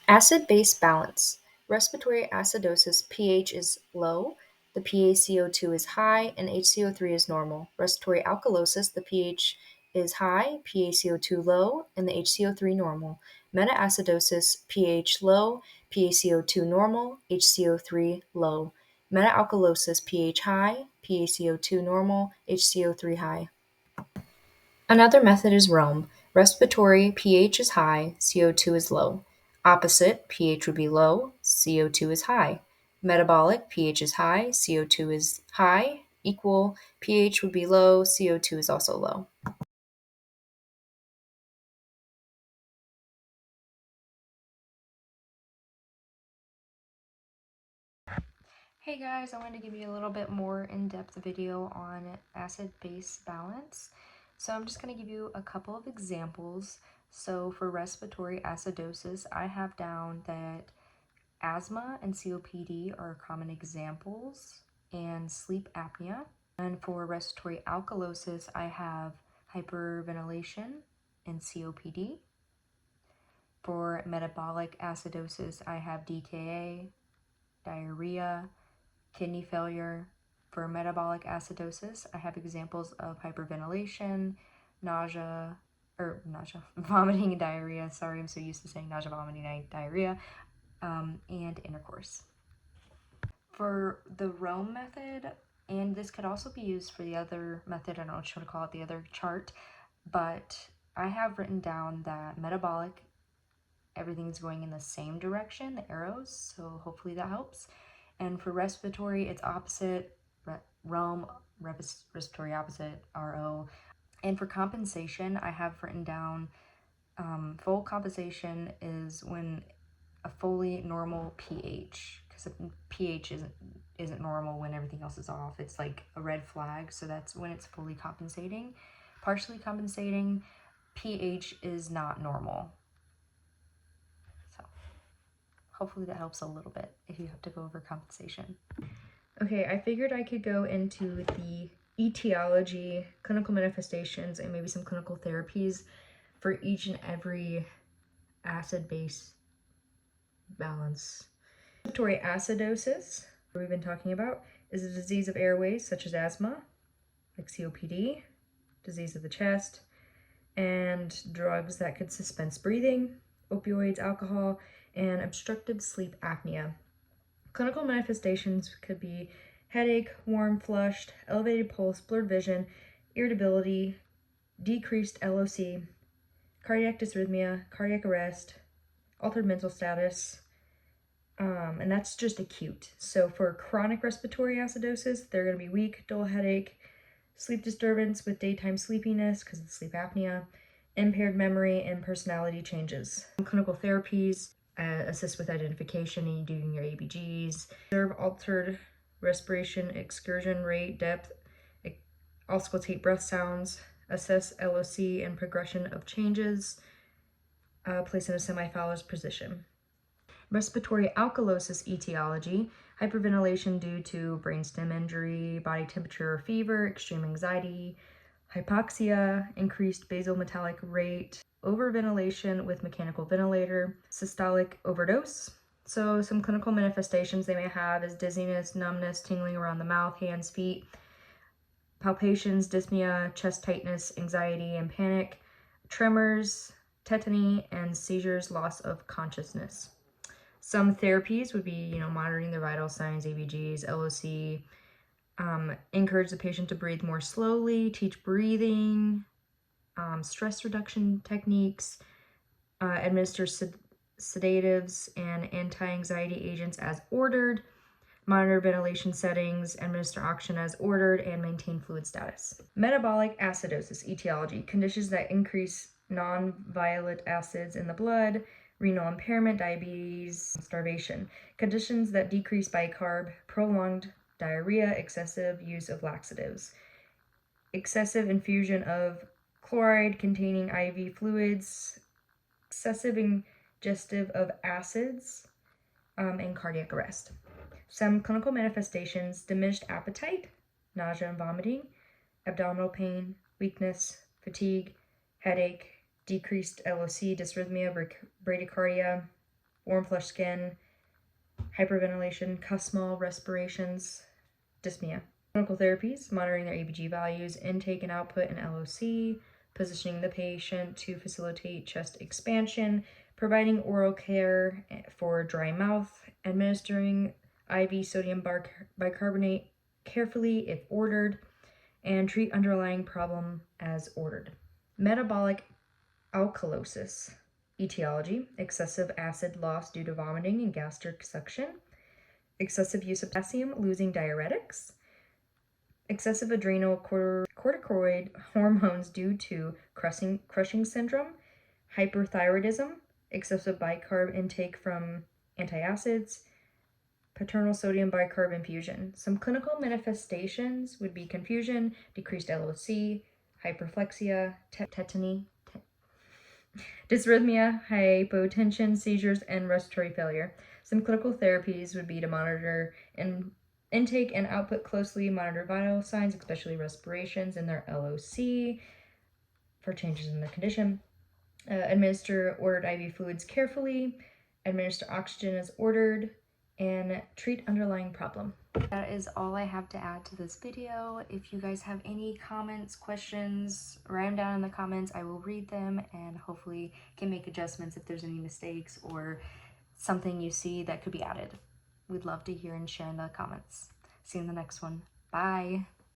Acid-base balance. Respiratory acidosis pH is low, the PaCO2 is high, and HCO3 is normal. Respiratory alkalosis, the pH is high, PaCO2 low, and the HCO3 normal. Meta-acidosis, pH low, PaCO2 normal, HCO3 low. Meta-alkalosis, pH high, PaCO2 normal, HCO3 high. Another method is Rome. Respiratory pH is high, CO2 is low. Opposite, pH would be low, CO2 is high. Metabolic, pH is high, CO2 is high. Equal, pH would be low, CO2 is also low. Hey guys, I wanted to give you a little bit more in-depth video on acid-base balance. So I'm just going to give you a couple of examples. So for respiratory acidosis, I have down that asthma and COPD are common examples, and sleep apnea. And for respiratory alkalosis, I have hyperventilation and COPD. For metabolic acidosis, I have DKA, diarrhea, kidney failure. For metabolic acidosis, I have examples of hyperventilation, vomiting and diarrhea. Sorry, I'm so used to saying nausea, vomiting, and diarrhea, and intercourse. For the Rome method, and this could also be used for the other method, I don't know what you want to call it, the other chart, but I have written down that metabolic, everything's going in the same direction, the arrows, so hopefully that helps. And for respiratory, it's opposite, Rome, respiratory opposite, RO. And for compensation, I have written down full compensation is when a fully normal pH, because pH isn't normal when everything else is off. It's like a red flag, so that's when it's fully compensating. Partially compensating, pH is not normal. So hopefully that helps a little bit if you have to go over compensation. Okay, I figured I could go into the etiology, clinical manifestations, and maybe some clinical therapies for each and every acid-base balance. Respiratory acidosis, we've been talking about, is a disease of airways such as asthma, like COPD, disease of the chest, and drugs that could suspend breathing, opioids, alcohol, and obstructive sleep apnea. Clinical manifestations could be headache, warm, flushed, elevated pulse, blurred vision, irritability, decreased LOC, cardiac dysrhythmia, cardiac arrest, altered mental status, and that's just acute. So for chronic respiratory acidosis, they're going to be weak, dull headache, sleep disturbance with daytime sleepiness because of sleep apnea, impaired memory, and personality changes. Clinical therapies assist with identification and doing your ABGs, observe altered respiration, excursion rate, depth, auscultate breath sounds, assess LOC and progression of changes, place in a semi-Fowler's position. Respiratory alkalosis etiology, hyperventilation due to brainstem injury, body temperature or fever, extreme anxiety, hypoxia, increased basal metallic rate, overventilation with mechanical ventilator, systolic overdose. So some clinical manifestations they may have is dizziness, numbness, tingling around the mouth, hands, feet, palpitations, dyspnea, chest tightness, anxiety and panic, tremors, tetany, and seizures, loss of consciousness. Some therapies would be, monitoring their vital signs, ABGs, LOC, encourage the patient to breathe more slowly, teach breathing, stress reduction techniques, administer sedatives and anti-anxiety agents as ordered, monitor ventilation settings, administer oxygen as ordered, and maintain fluid status. Metabolic acidosis etiology, conditions that increase non-violent acids in the blood, renal impairment, diabetes, starvation. Conditions that decrease bicarb, prolonged diarrhea, excessive use of laxatives. Excessive infusion of chloride containing IV fluids, excessive ingestive of acids, and cardiac arrest. Some clinical manifestations: diminished appetite, nausea and vomiting, abdominal pain, weakness, fatigue, headache, decreased LOC, dysrhythmia, bradycardia, warm flushed skin, hyperventilation, small respirations, dyspnea. Clinical therapies, monitoring their ABG values, intake and output, and LOC, positioning the patient to facilitate chest expansion, providing oral care for dry mouth, administering IV sodium bicarbonate carefully if ordered, and treat underlying problem as ordered. Metabolic Alkalosis. Etiology, excessive acid loss due to vomiting and gastric suction, excessive use of potassium, losing diuretics, excessive adrenal corticoid hormones due to crushing syndrome, hyperthyroidism, excessive bicarb intake from antacids, paternal sodium bicarb infusion. Some clinical manifestations would be confusion, decreased LOC, hyperflexia, tetany, dysrhythmia, hypotension, seizures, and respiratory failure. Some clinical therapies would be to monitor intake and output closely, monitor vital signs, especially respirations and their LOC for changes in the condition, administer ordered IV fluids carefully, administer oxygen as ordered, and treat underlying problem. That is all I have to add to this video. If you guys have any comments, questions, write them down in the comments. I will read them and hopefully can make adjustments if there's any mistakes or something you see that could be added. We'd love to hear and share in the comments. See you in the next one. Bye.